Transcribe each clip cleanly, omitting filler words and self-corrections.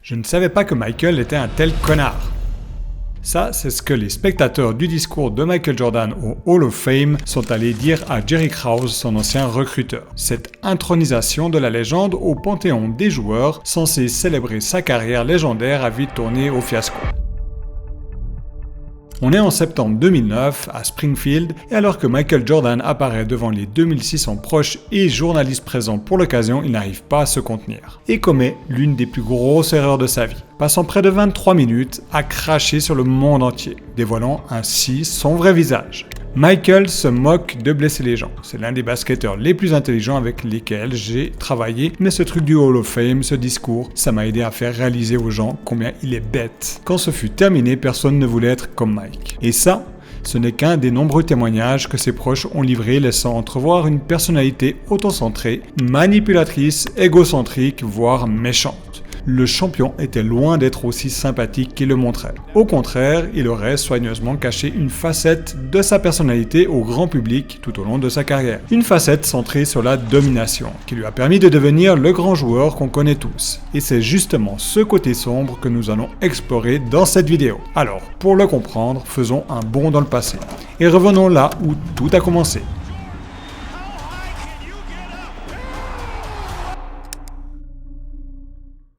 Je ne savais pas que Michael était un tel connard. Ça, c'est ce que les spectateurs du discours de Michael Jordan au Hall of Fame sont allés dire à Jerry Krause, son ancien recruteur. Cette intronisation de la légende au panthéon des joueurs, censé célébrer sa carrière légendaire, a vite tourné au fiasco. On est en septembre 2009 à Springfield et alors que Michael Jordan apparaît devant les 2600 proches et journalistes présents pour l'occasion, il n'arrive pas à se contenir et commet l'une des plus grosses erreurs de sa vie, passant près de 23 minutes à cracher sur le monde entier, dévoilant ainsi son vrai visage. Michael se moque de blesser les gens. C'est l'un des basketteurs les plus intelligents avec lesquels j'ai travaillé, mais ce truc du Hall of Fame, ce discours, ça m'a aidé à faire réaliser aux gens combien il est bête. Quand ce fut terminé, personne ne voulait être comme Mike. Et ça, ce n'est qu'un des nombreux témoignages que ses proches ont livrés, laissant entrevoir une personnalité autocentrée, manipulatrice, égocentrique, voire méchante. Le champion était loin d'être aussi sympathique qu'il le montrait. Au contraire, il aurait soigneusement caché une facette de sa personnalité au grand public tout au long de sa carrière. Une facette centrée sur la domination, qui lui a permis de devenir le grand joueur qu'on connaît tous. Et c'est justement ce côté sombre que nous allons explorer dans cette vidéo. Alors, pour le comprendre, faisons un bond dans le passé. Et revenons là où tout a commencé.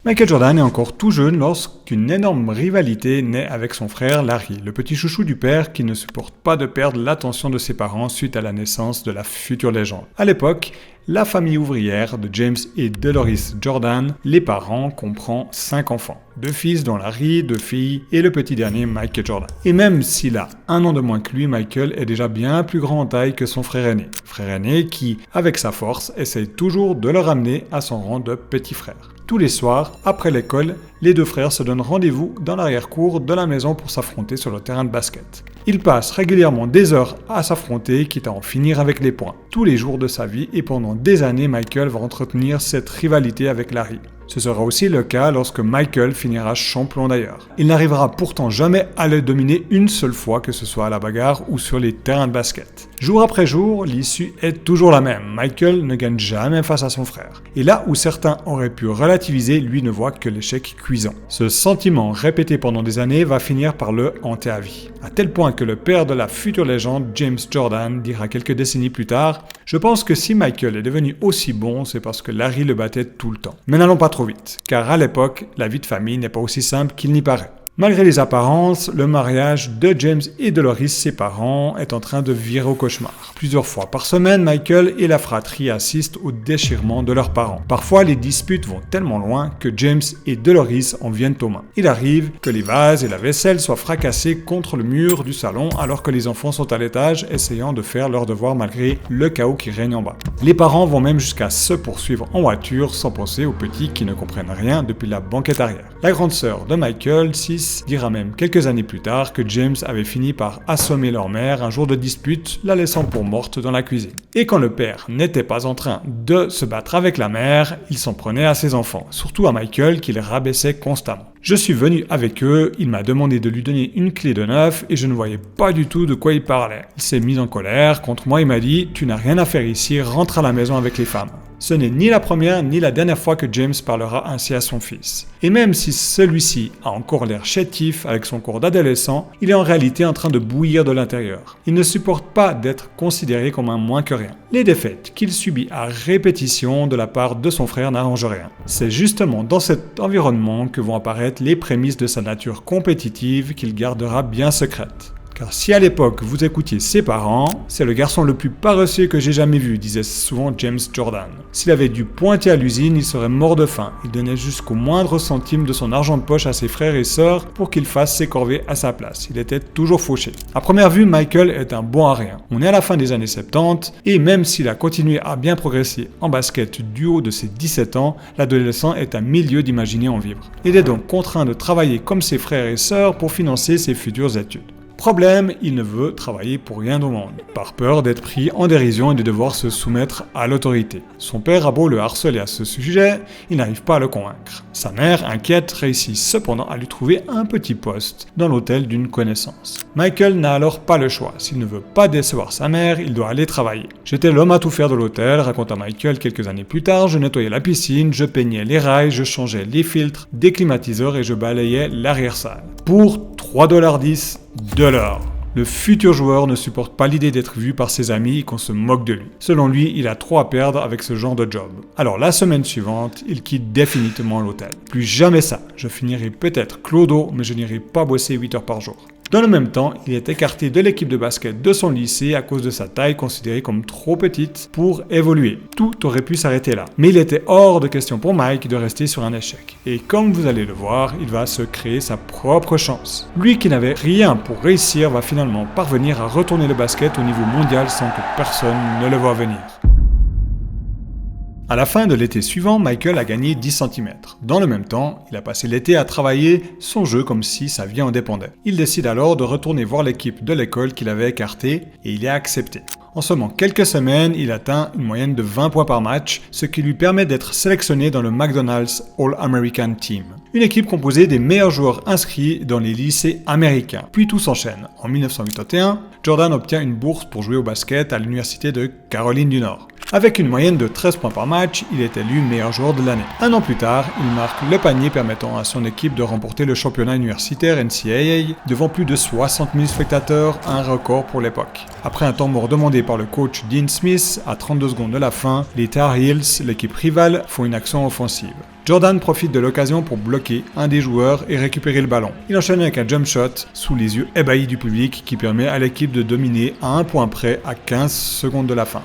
Michael Jordan est encore tout jeune lorsqu'une énorme rivalité naît avec son frère Larry, le petit chouchou du père qui ne supporte pas de perdre l'attention de ses parents suite à la naissance de la future légende. À l'époque, la famille ouvrière de James et Dolores Jordan, les parents, comprend 5 enfants. 2 fils dont Larry, 2 filles et le petit dernier Michael Jordan. Et même s'il a 1 an de moins que lui, Michael est déjà bien plus grand en taille que son frère aîné. Frère aîné qui, avec sa force, essaye toujours de le ramener à son rang de petit frère. Tous les soirs, après l'école, les 2 frères se donnent rendez-vous dans l'arrière-cour de la maison pour s'affronter sur le terrain de basket. Ils passent régulièrement des heures à s'affronter, quitte à en finir avec les points. Tous les jours de sa vie et pendant des années, Michael va entretenir cette rivalité avec Larry. Ce sera aussi le cas lorsque Michael finira champion d'ailleurs. Il n'arrivera pourtant jamais à le dominer une seule fois, que ce soit à la bagarre ou sur les terrains de basket. Jour après jour, l'issue est toujours la même. Michael ne gagne jamais face à son frère. Et là où certains auraient pu relativiser, lui ne voit que l'échec cuisant. Ce sentiment répété pendant des années va finir par le hanter à vie. À tel point que le père de la future légende, James Jordan, dira quelques décennies plus tard « Je pense que si Michael est devenu aussi bon, c'est parce que Larry le battait tout le temps. » Mais n'allons pas trop vite, car à l'époque, la vie de famille n'est pas aussi simple qu'il n'y paraît. Malgré les apparences, le mariage de James et Dolores, ses parents, est en train de virer au cauchemar. Plusieurs fois par semaine, Michael et la fratrie assistent au déchirement de leurs parents. Parfois, les disputes vont tellement loin que James et Dolores en viennent aux mains. Il arrive que les vases et la vaisselle soient fracassés contre le mur du salon alors que les enfants sont à l'étage essayant de faire leurs devoirs malgré le chaos qui règne en bas. Les parents vont même jusqu'à se poursuivre en voiture sans penser aux petits qui ne comprennent rien depuis la banquette arrière. La grande sœur de Michael, 6, dira même quelques années plus tard que James avait fini par assommer leur mère un jour de dispute, la laissant pour morte dans la cuisine. Et quand le père n'était pas en train de se battre avec la mère, il s'en prenait à ses enfants, surtout à Michael qu'il rabaissait constamment. Je suis venu avec eux, il m'a demandé de lui donner une clé de neuf et je ne voyais pas du tout de quoi il parlait. Il s'est mis en colère contre moi et m'a dit « Tu n'as rien à faire ici, rentre à la maison avec les femmes ». Ce n'est ni la première ni la dernière fois que James parlera ainsi à son fils. Et même si celui-ci a encore l'air chétif avec son corps d'adolescent, il est en réalité en train de bouillir de l'intérieur. Il ne supporte pas d'être considéré comme un moins que rien. Les défaites qu'il subit à répétition de la part de son frère n'arrangent rien. C'est justement dans cet environnement que vont apparaître les prémices de sa nature compétitive qu'il gardera bien secrète. Car si à l'époque vous écoutiez ses parents, c'est le garçon le plus paresseux que j'ai jamais vu, disait souvent James Jordan. S'il avait dû pointer à l'usine, il serait mort de faim. Il donnait jusqu'au moindre centime de son argent de poche à ses frères et sœurs pour qu'ils fassent ses corvées à sa place. Il était toujours fauché. À première vue, Michael est un bon à rien. On est à la fin des années 70 et même s'il a continué à bien progresser en basket du haut de ses 17 ans, l'adolescent est un milieu d'imaginer en vivre. Il est donc contraint de travailler comme ses frères et sœurs pour financer ses futures études. Problème, il ne veut travailler pour rien au monde, par peur d'être pris en dérision et de devoir se soumettre à l'autorité. Son père a beau le harceler à ce sujet, il n'arrive pas à le convaincre. Sa mère, inquiète, réussit cependant à lui trouver un petit poste dans l'hôtel d'une connaissance. Michael n'a alors pas le choix. S'il ne veut pas décevoir sa mère, il doit aller travailler. J'étais l'homme à tout faire de l'hôtel, raconta Michael quelques années plus tard. Je nettoyais la piscine, je peignais les rails, je changeais les filtres, des climatiseurs et je balayais l'arrière-salle. Pour 3,10 $. Le futur joueur ne supporte pas l'idée d'être vu par ses amis et qu'on se moque de lui. Selon lui, il a trop à perdre avec ce genre de job. Alors la semaine suivante, il quitte définitivement l'hôtel. Plus jamais ça. Je finirai peut-être clodo, mais je n'irai pas bosser 8 heures par jour. Dans le même temps, il est écarté de l'équipe de basket de son lycée à cause de sa taille considérée comme trop petite pour évoluer. Tout aurait pu s'arrêter là. Mais il était hors de question pour Mike de rester sur un échec. Et comme vous allez le voir, il va se créer sa propre chance. Lui qui n'avait rien pour réussir va finalement parvenir à retourner le basket au niveau mondial sans que personne ne le voie venir. À la fin de l'été suivant, Michael a gagné 10 cm. Dans le même temps, il a passé l'été à travailler son jeu comme si sa vie en dépendait. Il décide alors de retourner voir l'équipe de l'école qu'il avait écartée et il est accepté. En seulement quelques semaines, il atteint une moyenne de 20 points par match, ce qui lui permet d'être sélectionné dans le McDonald's All-American Team. Une équipe composée des meilleurs joueurs inscrits dans les lycées américains. Puis tout s'enchaîne. En 1981, Jordan obtient une bourse pour jouer au basket à l'université de Caroline du Nord. Avec une moyenne de 13 points par match, il est élu meilleur joueur de l'année. Un an plus tard, il marque le panier permettant à son équipe de remporter le championnat universitaire NCAA devant plus de 60 000 spectateurs, un record pour l'époque. Après un temps mort demandé par le coach Dean Smith, à 32 secondes de la fin, les Tar Heels, l'équipe rivale, font une action offensive. Jordan profite de l'occasion pour bloquer un des joueurs et récupérer le ballon. Il enchaîne avec un jump shot sous les yeux ébahis du public qui permet à l'équipe de dominer à un point près à 15 secondes de la fin.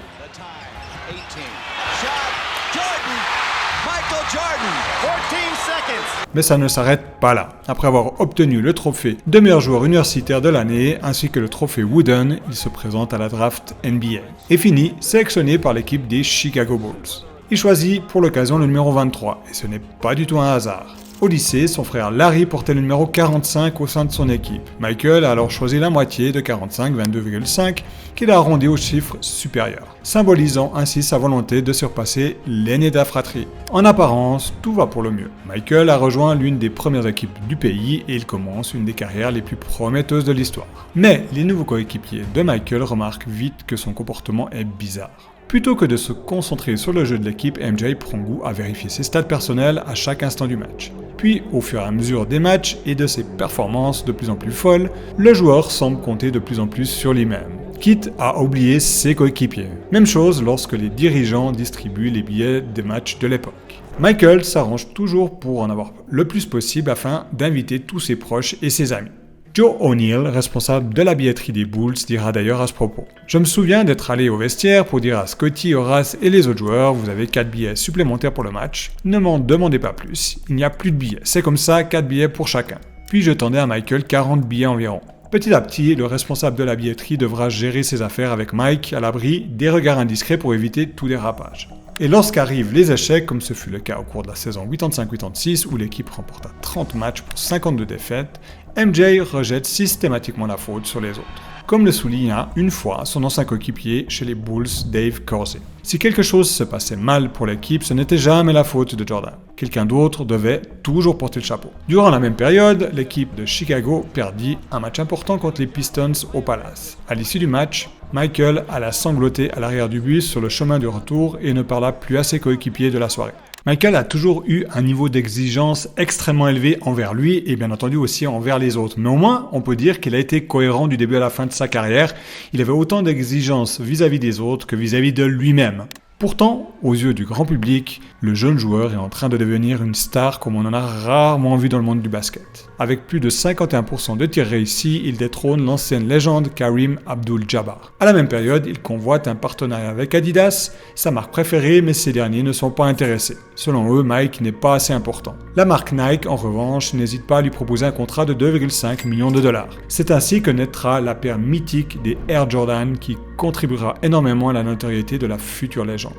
Mais ça ne s'arrête pas là. Après avoir obtenu le trophée de meilleur joueur universitaire de l'année, ainsi que le trophée Wooden, il se présente à la draft NBA. Et finit sélectionné par l'équipe des Chicago Bulls. Il choisit pour l'occasion le numéro 23, et ce n'est pas du tout un hasard. Au lycée, son frère Larry portait le numéro 45 au sein de son équipe. Michael a alors choisi la moitié de 45, 22,5, qu'il a arrondi au chiffre supérieur, symbolisant ainsi sa volonté de surpasser l'aîné de la fratrie. En apparence, tout va pour le mieux. Michael a rejoint l'une des premières équipes du pays et il commence une des carrières les plus prometteuses de l'histoire. Mais les nouveaux coéquipiers de Michael remarquent vite que son comportement est bizarre. Plutôt que de se concentrer sur le jeu de l'équipe, MJ prend goût à vérifier ses stats personnels à chaque instant du match. Puis, au fur et à mesure des matchs et de ses performances de plus en plus folles, le joueur semble compter de plus en plus sur lui-même, quitte à oublier ses coéquipiers. Même chose lorsque les dirigeants distribuent les billets des matchs de l'époque. Michael s'arrange toujours pour en avoir le plus possible afin d'inviter tous ses proches et ses amis. Joe O'Neill, responsable de la billetterie des Bulls, dira d'ailleurs à ce propos: « Je me souviens d'être allé au vestiaire pour dire à Scotty, Horace et les autres joueurs, vous avez 4 billets supplémentaires pour le match. Ne m'en demandez pas plus. Il n'y a plus de billets. C'est comme ça, 4 billets pour chacun. » Puis je tendais à Michael 40 billets environ. Petit à petit, le responsable de la billetterie devra gérer ses affaires avec Mike à l'abri des regards indiscrets pour éviter tout dérapage. Et lorsqu'arrivent les échecs, comme ce fut le cas au cours de la saison 85-86 où l'équipe remporta 30 matchs pour 52 défaites, MJ rejette systématiquement la faute sur les autres. Comme le souligna une fois son ancien coéquipier chez les Bulls, Dave Corzine. Si quelque chose se passait mal pour l'équipe, ce n'était jamais la faute de Jordan. Quelqu'un d'autre devait toujours porter le chapeau. Durant la même période, l'équipe de Chicago perdit un match important contre les Pistons au Palace. À l'issue du match, Michael alla sangloter à l'arrière du bus sur le chemin du retour et ne parla plus à ses coéquipiers de la soirée. Michael a toujours eu un niveau d'exigence extrêmement élevé envers lui et bien entendu aussi envers les autres. Mais au moins, on peut dire qu'il a été cohérent du début à la fin de sa carrière. Il avait autant d'exigences vis-à-vis des autres que vis-à-vis de lui-même. Pourtant, aux yeux du grand public, le jeune joueur est en train de devenir une star comme on en a rarement vu dans le monde du basket. Avec plus de 51% de tirs réussis, il détrône l'ancienne légende Kareem Abdul-Jabbar. À la même période, il convoite un partenariat avec Adidas, sa marque préférée, mais ces derniers ne sont pas intéressés. Selon eux, Mike n'est pas assez important. La marque Nike, en revanche, n'hésite pas à lui proposer un contrat de 2,5 millions de dollars. C'est ainsi que naîtra la paire mythique des Air Jordan qui contribuera énormément à la notoriété de la future légende.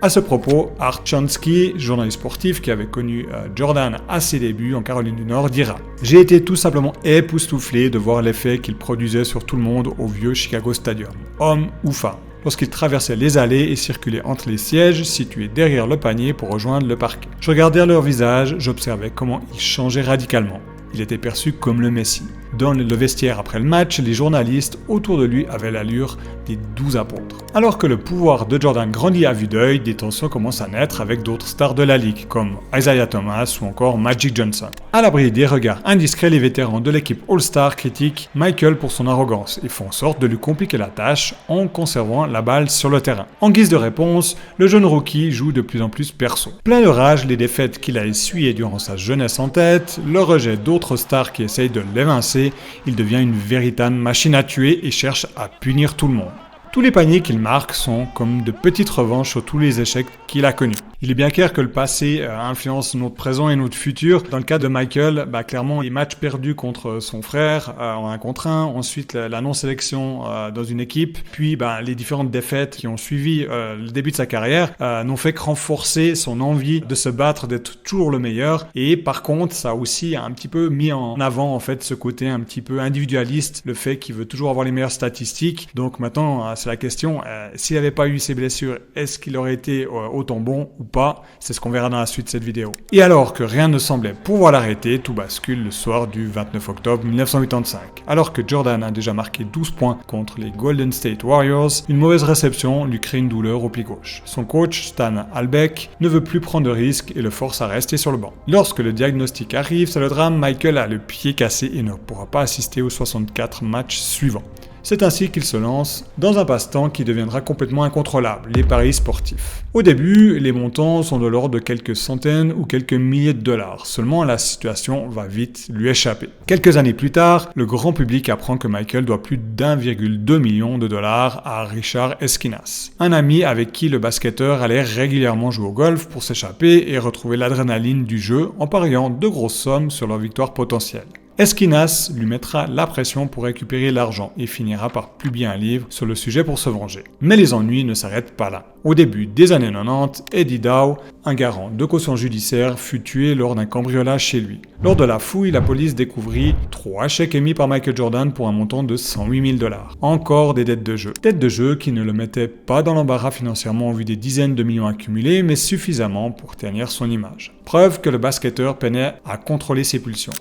À ce propos, Art Chansky, journaliste sportif qui avait connu Jordan à ses débuts en Caroline du Nord, dira « J'ai été tout simplement époustouflé de voir l'effet qu'il produisait sur tout le monde au vieux Chicago Stadium, homme ou femme, lorsqu'il traversait les allées et circulait entre les sièges situés derrière le panier pour rejoindre le parquet. Je regardais leur visage, j'observais comment ils changeaient radicalement. Il était perçu comme le Messie. Dans le vestiaire après le match, les journalistes autour de lui avaient l'allure des 12 apôtres. Alors que le pouvoir de Jordan grandit à vue d'œil, des tensions commencent à naître avec d'autres stars de la ligue, comme Isaiah Thomas ou encore Magic Johnson. À l'abri des regards indiscrets, les vétérans de l'équipe All-Star critiquent Michael pour son arrogance et font en sorte de lui compliquer la tâche en conservant la balle sur le terrain. En guise de réponse, le jeune rookie joue de plus en plus perso. Plein de rage, les défaites qu'il a essuyées durant sa jeunesse en tête, le rejet d'autres stars qui essayent de l'évincer, il devient une véritable machine à tuer et cherche à punir tout le monde. Tous les paniers qu'il marque sont comme de petites revanches sur tous les échecs qu'il a connus. Il est bien clair que le passé influence notre présent et notre futur. Dans le cas de Michael, clairement, les matchs perdus contre son frère en 1 contre 1, ensuite la non-sélection dans une équipe, puis les différentes défaites qui ont suivi le début de sa carrière n'ont fait que renforcer son envie de se battre, d'être toujours le meilleur. Et par contre, ça a aussi un petit peu mis en avant en fait ce côté un petit peu individualiste, le fait qu'il veut toujours avoir les meilleures statistiques. Donc maintenant, c'est la question, s'il n'avait pas eu ces blessures, est-ce qu'il aurait été autant bon ou pas? C'est ce qu'on verra dans la suite de cette vidéo. Et alors que rien ne semblait pouvoir l'arrêter, tout bascule le soir du 29 octobre 1985. Alors que Jordan a déjà marqué 12 points contre les Golden State Warriors, une mauvaise réception lui crée une douleur au pied gauche. Son coach, Stan Albeck, ne veut plus prendre de risques et le force à rester sur le banc. Lorsque le diagnostic arrive, c'est le drame, Michael a le pied cassé et ne pourra pas assister aux 64 matchs suivants. C'est ainsi qu'il se lance dans un passe-temps qui deviendra complètement incontrôlable, les paris sportifs. Au début, les montants sont de l'ordre de quelques centaines ou quelques milliers de dollars, seulement la situation va vite lui échapper. Quelques années plus tard, le grand public apprend que Michael doit plus d'1,2 million de dollars à Richard Esquinas, un ami avec qui le basketteur allait régulièrement jouer au golf pour s'échapper et retrouver l'adrénaline du jeu en pariant de grosses sommes sur leur victoire potentielle. Esquinas lui mettra la pression pour récupérer l'argent et finira par publier un livre sur le sujet pour se venger. Mais les ennuis ne s'arrêtent pas là. Au début des années 90, Eddie Dow, un garant de caution judiciaire, fut tué lors d'un cambriolage chez lui. Lors de la fouille, la police découvrit 3 chèques émis par Michael Jordan pour un montant de 108 000 $. Encore des dettes de jeu. Dettes de jeu qui ne le mettaient pas dans l'embarras financièrement au vu des dizaines de millions accumulés, mais suffisamment pour ternir son image. Preuve que le basketteur peinait à contrôler ses pulsions.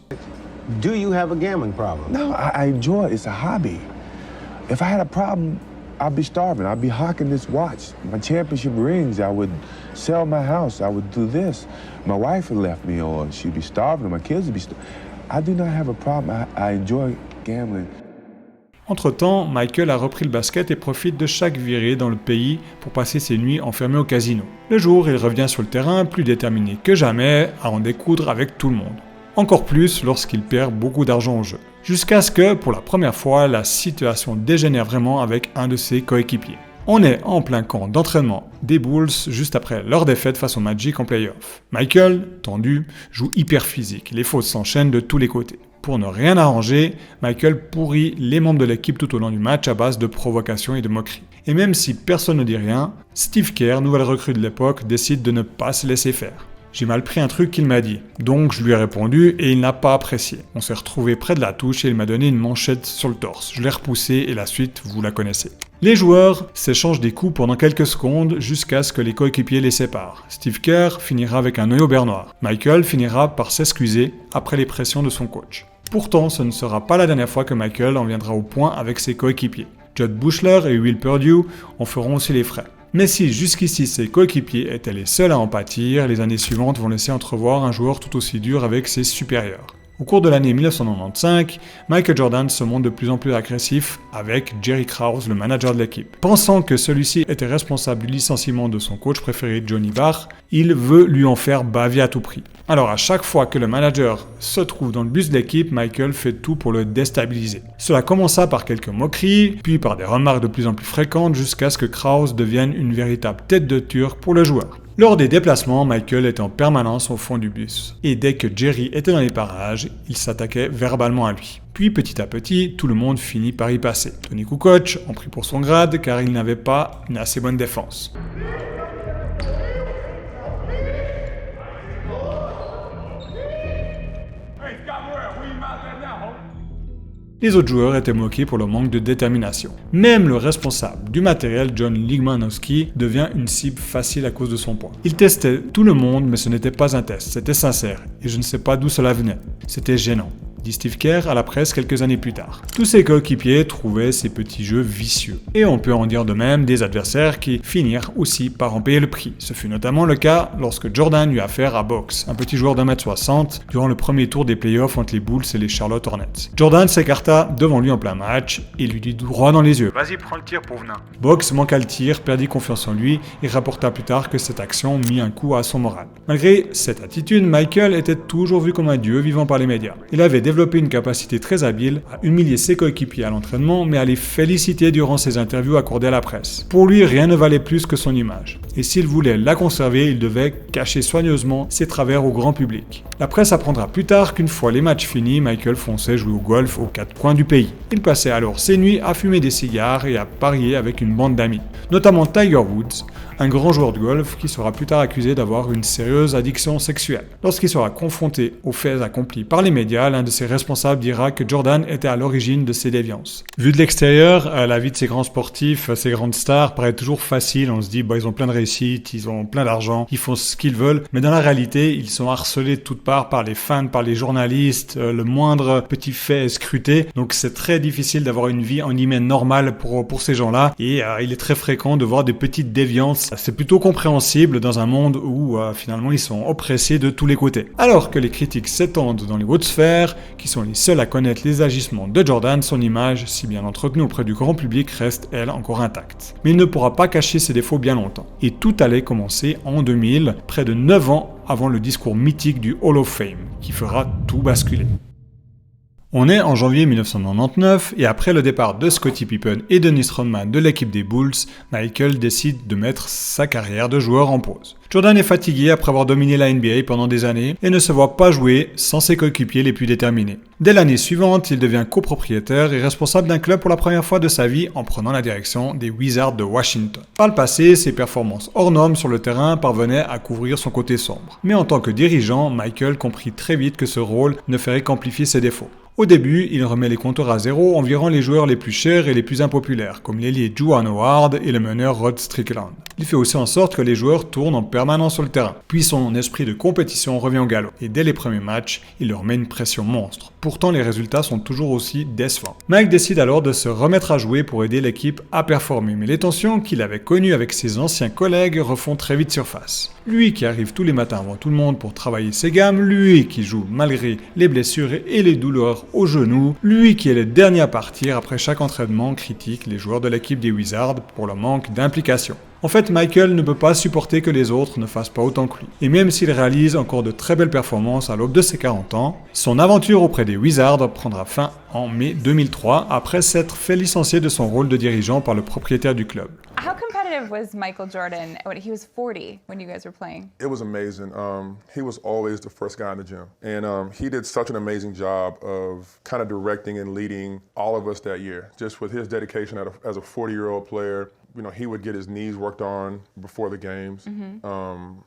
Do you have a gambling problem? No, I enjoy it. It's a hobby. If I had a problem, I'd be starving. I'd be hawking this watch. My championship rings, I would sell my house. I would do this. My wife had left me, or she'd be starving, or my kids would be starving. I do not have a problem. I enjoy gambling. Entre-temps, Michael a repris le basket et profite de chaque virée dans le pays pour passer ses nuits enfermé au casino. Le jour, il revient sur le terrain plus déterminé que jamais à en découdre avec tout le monde. Encore plus lorsqu'il perd beaucoup d'argent au jeu. Jusqu'à ce que, pour la première fois, la situation dégénère vraiment avec un de ses coéquipiers. On est en plein camp d'entraînement des Bulls juste après leur défaite face au Magic en playoff. Michael, tendu, joue hyper physique. Les fautes s'enchaînent de tous les côtés. Pour ne rien arranger, Michael pourrit les membres de l'équipe tout au long du match à base de provocations et de moqueries. Et même si personne ne dit rien, Steve Kerr, nouvelle recrue de l'époque, décide de ne pas se laisser faire. J'ai mal pris un truc qu'il m'a dit, donc je lui ai répondu et il n'a pas apprécié. On s'est retrouvé près de la touche et il m'a donné une manchette sur le torse. Je l'ai repoussé et la suite, vous la connaissez. Les joueurs s'échangent des coups pendant quelques secondes jusqu'à ce que les coéquipiers les séparent. Steve Kerr finira avec un œil au beurre noir. Michael finira par s'excuser après les pressions de son coach. Pourtant, ce ne sera pas la dernière fois que Michael en viendra au point avec ses coéquipiers. Judd Buechler et Will Perdue en feront aussi les frais. Mais si jusqu'ici ses coéquipiers étaient les seuls à en pâtir, les années suivantes vont laisser entrevoir un joueur tout aussi dur avec ses supérieurs. Au cours de l'année 1995, Michael Jordan se montre de plus en plus agressif avec Jerry Krause, le manager de l'équipe. Pensant que celui-ci était responsable du licenciement de son coach préféré Johnny Barr, il veut lui en faire baver à tout prix. Alors à chaque fois que le manager se trouve dans le bus de l'équipe, Michael fait tout pour le déstabiliser. Cela commença par quelques moqueries, puis par des remarques de plus en plus fréquentes jusqu'à ce que Krause devienne une véritable tête de turc pour le joueur. Lors des déplacements, Michael était en permanence au fond du bus. Et dès que Jerry était dans les parages, il s'attaquait verbalement à lui. Puis petit à petit, tout le monde finit par y passer. Tony Kukoc en prit pour son grade car il n'avait pas une assez bonne défense. Les autres joueurs étaient moqués pour leur manque de détermination. Même le responsable du matériel, John Ligmanowski, devient une cible facile à cause de son poids. Il testait tout le monde, mais ce n'était pas un test, c'était sincère, et je ne sais pas d'où cela venait. C'était gênant, dit Steve Kerr à la presse quelques années plus tard. Tous ses coéquipiers trouvaient ces petits jeux vicieux. Et on peut en dire de même des adversaires qui finirent aussi par en payer le prix. Ce fut notamment le cas lorsque Jordan eut affaire à Box, un petit joueur d'1m60, durant le premier tour des playoffs entre les Bulls et les Charlotte Hornets. Jordan s'écarta devant lui en plein match et lui dit droit dans les yeux: Vas-y, prends le tir, pauvre nain. Box manqua le tir, perdit confiance en lui et rapporta plus tard que cette action mit un coup à son moral. Malgré cette attitude, Michael était toujours vu comme un dieu vivant par les médias. Il avait développé une capacité très habile à humilier ses coéquipiers à l'entraînement, mais à les féliciter durant ses interviews accordées à la presse. Pour lui, rien ne valait plus que son image. Et s'il voulait la conserver, il devait cacher soigneusement ses travers au grand public. La presse apprendra plus tard qu'une fois les matchs finis, Michael fonçait jouer au golf aux quatre coins du pays. Il passait alors ses nuits à fumer des cigares et à parier avec une bande d'amis, notamment Tiger Woods, un grand joueur de golf qui sera plus tard accusé d'avoir une sérieuse addiction sexuelle. Lorsqu'il sera confronté aux faits accomplis par les médias, l'un de ses responsables dira que Jordan était à l'origine de ces déviances. Vu de l'extérieur, la vie de ces grands sportifs, ces grandes stars paraît toujours facile. On se dit, ils ont plein de réussite, ils ont plein d'argent, ils font ce qu'ils veulent. Mais dans la réalité, ils sont harcelés de toutes parts par les fans, par les journalistes. Le moindre petit fait est scruté. Donc c'est très difficile d'avoir une vie en guillemets normale pour ces gens-là. Et il est très fréquent de voir des petites déviances. C'est plutôt compréhensible dans un monde où finalement ils sont oppressés de tous les côtés. Alors que les critiques s'étendent dans les hautes sphères, qui sont les seuls à connaître les agissements de Jordan, son image, si bien entretenue auprès du grand public, reste, elle, encore intacte. Mais il ne pourra pas cacher ses défauts bien longtemps. Et tout allait commencer en 2000, près de 9 ans avant le discours mythique du Hall of Fame, qui fera tout basculer. On est en janvier 1999 et après le départ de Scottie Pippen et Dennis Rodman de l'équipe des Bulls, Michael décide de mettre sa carrière de joueur en pause. Jordan est fatigué après avoir dominé la NBA pendant des années et ne se voit pas jouer sans ses coéquipiers les plus déterminés. Dès l'année suivante, il devient copropriétaire et responsable d'un club pour la première fois de sa vie en prenant la direction des Wizards de Washington. Par le passé, ses performances hors normes sur le terrain parvenaient à couvrir son côté sombre. Mais en tant que dirigeant, Michael comprit très vite que ce rôle ne ferait qu'amplifier ses défauts. Au début, il remet les compteurs à zéro en virant les joueurs les plus chers et les plus impopulaires, comme l'ailier Juwan Howard et le meneur Rod Strickland. Il fait aussi en sorte que les joueurs tournent en permanence sur le terrain. Puis son esprit de compétition revient au galop, et dès les premiers matchs, il leur met une pression monstre. Pourtant, les résultats sont toujours aussi décevants. Mike décide alors de se remettre à jouer pour aider l'équipe à performer, mais les tensions qu'il avait connues avec ses anciens collègues refont très vite surface. Lui qui arrive tous les matins avant tout le monde pour travailler ses gammes, lui qui joue malgré les blessures et les douleurs au genou, lui qui est le dernier à partir après chaque entraînement, critique les joueurs de l'équipe des Wizards pour leur manque d'implication. En fait, Michael ne peut pas supporter que les autres ne fassent pas autant que lui. Et même s'il réalise encore de très belles performances à l'aube de ses 40 ans, son aventure auprès des Wizards prendra fin en mai 2003 après s'être fait licencier de son rôle de dirigeant par le propriétaire du club. How competitive was Michael Jordan when he was 40 when you guys were playing? It was amazing. He was always the first guy in the gym. And he did such an amazing job of kind of directing and leading all of us that year. Just with his dedication as a 40-year-old player, you know, he would get his knees worked on before the games.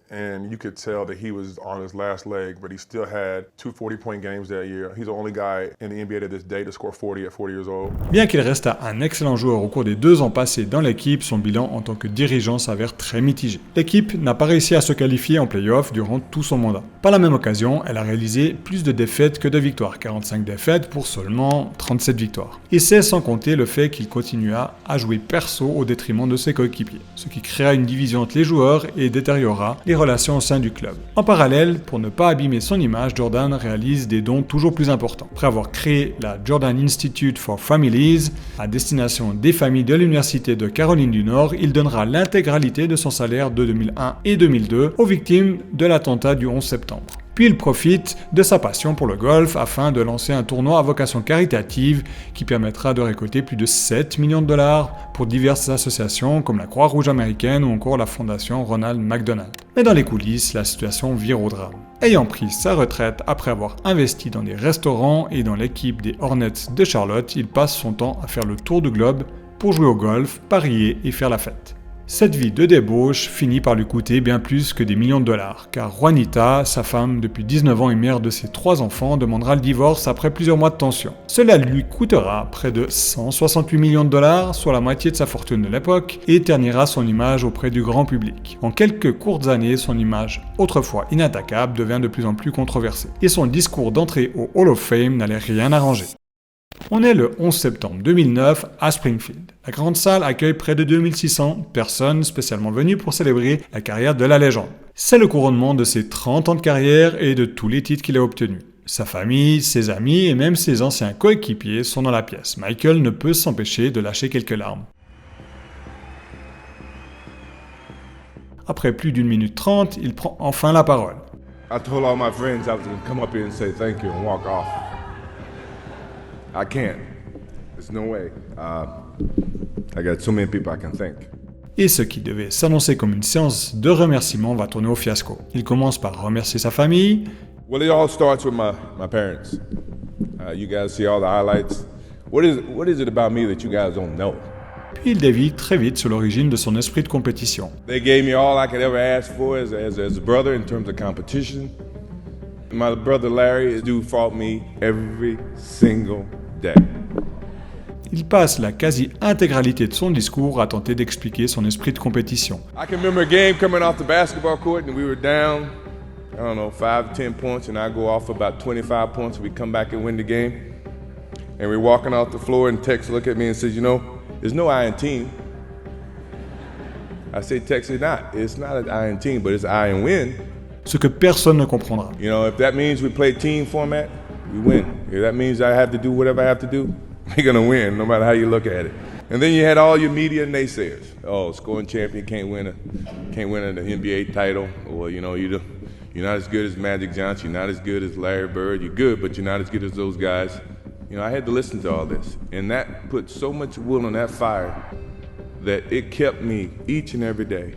And you could tell that he was on his last leg, but he still had 2 40-point games that year. He's the only guy in the NBA to this day to score 40 at 40 years old. Bien qu'il resta un excellent joueur au cours des 2 ans passés dans l'équipe, son bilan en tant que dirigeant s'avère très mitigé. L'équipe n'a pas réussi à se qualifier en play-off durant tout son mandat. Par la même occasion, elle a réalisé plus de défaites que de victoires, 45 défaites pour seulement 37 victoires. Et c'est sans compter le fait qu'il continua à jouer perso au détriment de ses coéquipiers, ce qui créa une division entre les joueurs et détériora les relations au sein du club. En parallèle, pour ne pas abîmer son image, Jordan réalise des dons toujours plus importants. Après avoir créé la Jordan Institute for Families, à destination des familles de l'Université de Caroline du Nord, il donnera l'intégralité de son salaire de 2001 et 2002 aux victimes de l'attentat du 11 septembre. Puis il profite de sa passion pour le golf afin de lancer un tournoi à vocation caritative qui permettra de récolter plus de 7 millions de dollars pour diverses associations comme la Croix-Rouge américaine ou encore la fondation Ronald McDonald. Mais dans les coulisses, la situation vire au drame. Ayant pris sa retraite après avoir investi dans des restaurants et dans l'équipe des Hornets de Charlotte, il passe son temps à faire le tour du globe pour jouer au golf, parier et faire la fête. Cette vie de débauche finit par lui coûter bien plus que des millions de dollars, car Juanita, sa femme depuis 19 ans et mère de ses 3 enfants, demandera le divorce après plusieurs mois de tension. Cela lui coûtera près de 168 millions de dollars, soit la moitié de sa fortune de l'époque, et ternira son image auprès du grand public. En quelques courtes années, son image, autrefois inattaquable, devient de plus en plus controversée, et son discours d'entrée au Hall of Fame n'allait rien arranger. On est le 11 septembre 2009 à Springfield. La grande salle accueille près de 2600 personnes spécialement venues pour célébrer la carrière de la légende. C'est le couronnement de ses 30 ans de carrière et de tous les titres qu'il a obtenus. Sa famille, ses amis et même ses anciens coéquipiers sont dans la pièce. Michael ne peut s'empêcher de lâcher quelques larmes. Après plus d'1 minute 30, il prend enfin la parole. I told all my friends I was going to come up here and say thank you and walk off. I can't. There's no way. I got so many people I can thank. Et ce qui devait s'annoncer comme une séance de remerciements va tourner au fiasco. Il commence par remercier sa famille. Well, it all starts with my parents. You guys see all the highlights. What is it about me that you guys don't know? Puis il dévie très vite sur l'origine de son esprit de compétition. They gave me all I could ever ask for as a brother in terms of competition. My brother Larry do fought me every single day. Il passe la quasi-intégralité de son discours à tenter d'expliquer son esprit de compétition. I can remember a game coming off the basketball court and we were down, I don't know, 5 to 10 points and I go off about 25 points and we come back and win the game. And we're walking off the floor and Tex look at me and says, you know, there's no I in team. I say, Tex, it's not an I in team, but it's I in win. Ce que personne ne comprendra. You know, if that means we play team format, we win. If that means I have to do whatever I have to do, we're gonna win, no matter how you look at it. And then you had all your media naysayers. Oh, scoring champion can't win an NBA title, or you know, you're not as good as Magic Johnson, you're not as good as Larry Bird. You're good, but you're not as good as those guys. You know, I had to listen to all this, and that put so much wood on that fire that it kept me each and every day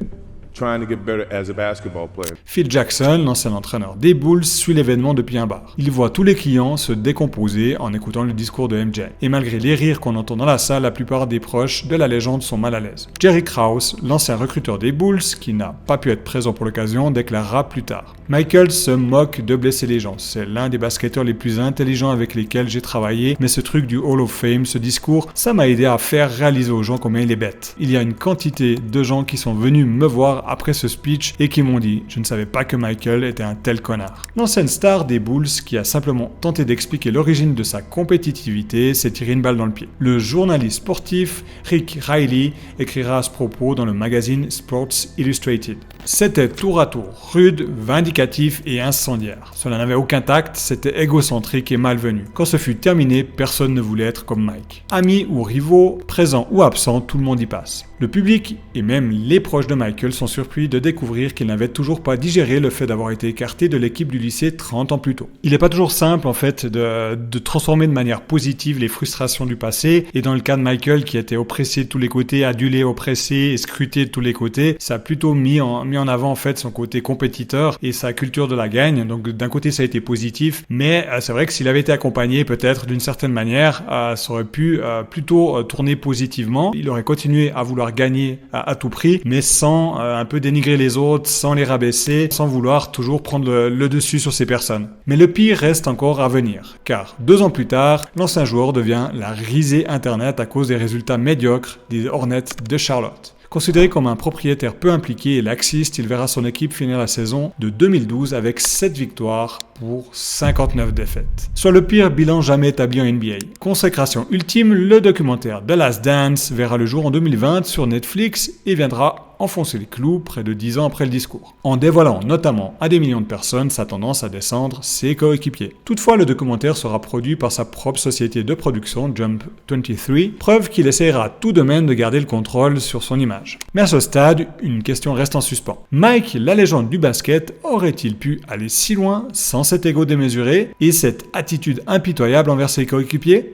trying to get better as a basketball player. Phil Jackson, l'ancien entraîneur des Bulls, suit l'événement depuis un bar. Il voit tous les clients se décomposer en écoutant le discours de MJ. Et malgré les rires qu'on entend dans la salle, la plupart des proches de la légende sont mal à l'aise. Jerry Krause, l'ancien recruteur des Bulls, qui n'a pas pu être présent pour l'occasion, déclarera plus tard: Michael se moque de blesser les gens. C'est l'un des basketteurs les plus intelligents avec lesquels j'ai travaillé, mais ce truc du Hall of Fame, ce discours, ça m'a aidé à faire réaliser aux gens combien il est bête. Il y a une quantité de gens qui sont venus me voir après ce speech et qui m'ont dit: je ne savais pas que Michael était un tel connard. L'ancienne star des Bulls qui a simplement tenté d'expliquer l'origine de sa compétitivité s'est tiré une balle dans le pied. Le journaliste sportif Rick Riley écrira à ce propos dans le magazine Sports Illustrated. C'était tour à tour rude, vindicatif et incendiaire. Cela n'avait aucun tact, c'était égocentrique et malvenu. Quand ce fut terminé, personne ne voulait être comme Mike. Amis ou rivaux, présents ou absents, tout le monde y passe. Le public et même les proches de Michael sont surpris de découvrir qu'il n'avait toujours pas digéré le fait d'avoir été écarté de l'équipe du lycée 30 ans plus tôt. Il n'est pas toujours simple en fait de transformer de manière positive les frustrations du passé, et dans le cas de Michael qui était oppressé de tous les côtés, adulé, oppressé et scruté de tous les côtés, ça a plutôt mis en avant en fait son côté compétiteur et sa culture de la gagne. Donc d'un côté ça a été positif, mais c'est vrai que s'il avait été accompagné peut-être d'une certaine manière, ça aurait pu plutôt tourner positivement. Il aurait continué à vouloir gagner à tout prix, mais sans un peu dénigrer les autres, sans les rabaisser, sans vouloir toujours prendre le dessus sur ces personnes. Mais le pire reste encore à venir, car 2 ans plus tard, l'ancien joueur devient la risée internet à cause des résultats médiocres des Hornets de Charlotte. Considéré comme un propriétaire peu impliqué et laxiste, il verra son équipe finir la saison de 2012 avec 7 victoires pour 59 défaites. Soit le pire bilan jamais établi en NBA. Consécration ultime, le documentaire The Last Dance verra le jour en 2020 sur Netflix et viendra enfoncer les clous près de 10 ans après le discours, en dévoilant notamment à des millions de personnes sa tendance à descendre ses coéquipiers. Toutefois, le documentaire sera produit par sa propre société de production, Jump 23, preuve qu'il essaiera tout de même de garder le contrôle sur son image. Mais à ce stade, une question reste en suspens. Mike, la légende du basket, aurait-il pu aller si loin sans cet ego démesuré et cette attitude impitoyable envers ses coéquipiers ?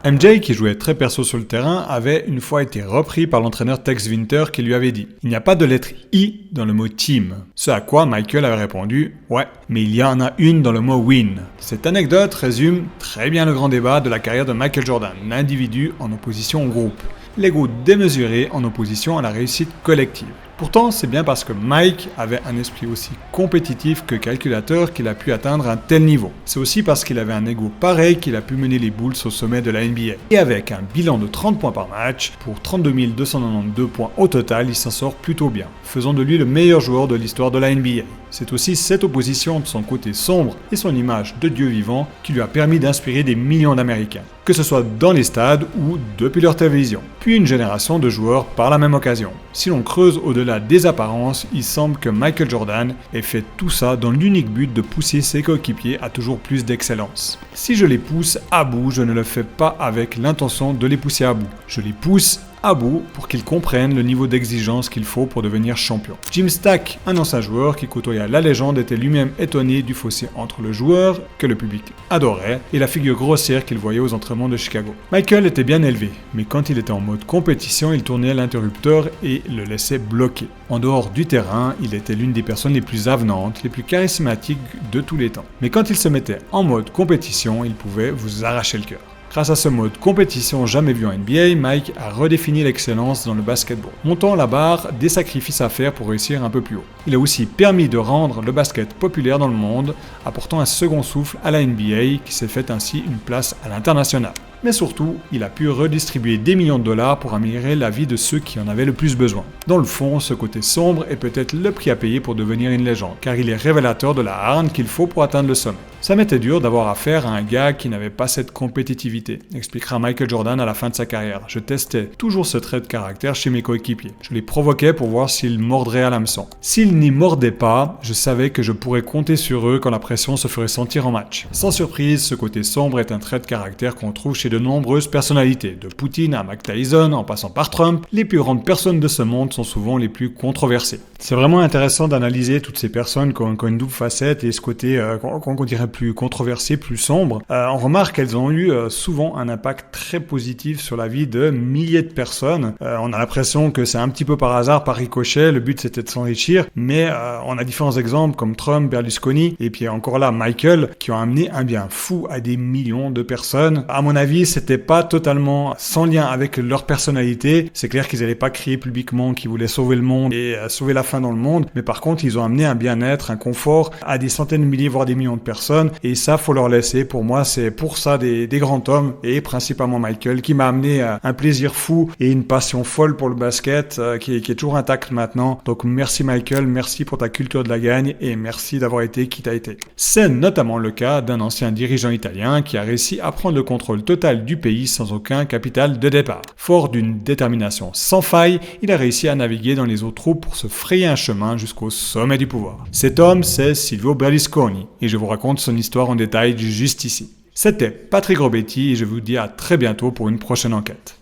MJ, qui jouait très perso sur le terrain, avait une fois été repris par l'entraîneur Tex Winter qui lui avait dit « Il n'y a pas de lettre I dans le mot team ». Ce à quoi Michael avait répondu « Ouais, mais il y en a une dans le mot win ». Cette anecdote résume très bien le grand débat de la carrière de Michael Jordan, l'individu en opposition au groupe. l'ego démesuré en opposition à la réussite collective. Pourtant, c'est bien parce que Mike avait un esprit aussi compétitif que calculateur qu'il a pu atteindre un tel niveau. C'est aussi parce qu'il avait un ego pareil qu'il a pu mener les Bulls au sommet de la NBA. Et avec un bilan de 30 points par match, pour 32 292 points au total, il s'en sort plutôt bien, faisant de lui le meilleur joueur de l'histoire de la NBA. C'est aussi cette opposition de son côté sombre et son image de Dieu vivant qui lui a permis d'inspirer des millions d'Américains, que ce soit dans les stades ou depuis leur télévision, puis une génération de joueurs par la même occasion. Si l'on creuse au-delà des apparences, il semble que Michael Jordan ait fait tout ça dans l'unique but de pousser ses coéquipiers à toujours plus d'excellence. Si je les pousse à bout, je ne le fais pas avec l'intention de les pousser à bout. Je les pousse à bout pour qu'ils comprennent le niveau d'exigence qu'il faut pour devenir champion. Jim Stack, un ancien joueur qui côtoya la légende, était lui-même étonné du fossé entre le joueur, que le public adorait, et la figure grossière qu'il voyait aux entraînements de Chicago. Michael était bien élevé, mais quand il était en mode compétition, il tournait l'interrupteur et le laissait bloquer. En dehors du terrain, il était l'une des personnes les plus avenantes, les plus charismatiques de tous les temps. Mais quand il se mettait en mode compétition, il pouvait vous arracher le cœur. Grâce à ce mode compétition jamais vu en NBA, Mike a redéfini l'excellence dans le basketball, montant la barre des sacrifices à faire pour réussir un peu plus haut. Il a aussi permis de rendre le basket populaire dans le monde, apportant un second souffle à la NBA qui s'est fait ainsi une place à l'international. Mais surtout, il a pu redistribuer des millions de dollars pour améliorer la vie de ceux qui en avaient le plus besoin. Dans le fond, ce côté sombre est peut-être le prix à payer pour devenir une légende, car il est révélateur de la hargne qu'il faut pour atteindre le sommet. Ça m'était dur d'avoir affaire à un gars qui n'avait pas cette compétitivité, expliquera Michael Jordan à la fin de sa carrière. Je testais toujours ce trait de caractère chez mes coéquipiers. Je les provoquais pour voir s'ils mordraient à l'hameçon. S'ils n'y mordaient pas, je savais que je pourrais compter sur eux quand la pression se ferait sentir en match. Sans surprise, ce côté sombre est un trait de caractère qu'on trouve chez de nombreuses personnalités. De Poutine à Mike Tyson, en passant par Trump, les plus grandes personnes de ce monde sont souvent les plus controversées. C'est vraiment intéressant d'analyser toutes ces personnes qui ont une double facette et ce côté qu'on dirait plus controversé, plus sombre. On remarque qu'elles ont eu souvent un impact très positif sur la vie de milliers de personnes. On a l'impression que c'est un petit peu par hasard, par ricochet, le but c'était de s'enrichir, mais on a différents exemples comme Trump, Berlusconi et puis encore là Michael qui ont amené un bien fou à des millions de personnes. À mon avis, c'était pas totalement sans lien avec leur personnalité. C'est clair qu'ils n'allaient pas crier publiquement qu'ils voulaient sauver le monde et sauver la faim dans le monde, mais par contre ils ont amené un bien-être, un confort à des centaines de milliers voire des millions de personnes et ça faut leur laisser. Pour moi c'est pour ça des grands hommes et principalement Michael qui m'a amené un plaisir fou et une passion folle pour le basket qui est toujours intacte maintenant. Donc merci Michael, merci pour ta culture de la gagne et merci d'avoir été qui t'as été. C'est notamment le cas d'un ancien dirigeant italien qui a réussi à prendre le contrôle total du pays sans aucun capital de départ. Fort d'une détermination sans faille, il a réussi à naviguer dans les eaux troubles pour se frayer un chemin jusqu'au sommet du pouvoir. Cet homme, c'est Silvio Berlusconi et je vous raconte son histoire en détail juste ici. C'était Patrick Robetti et je vous dis à très bientôt pour une prochaine enquête.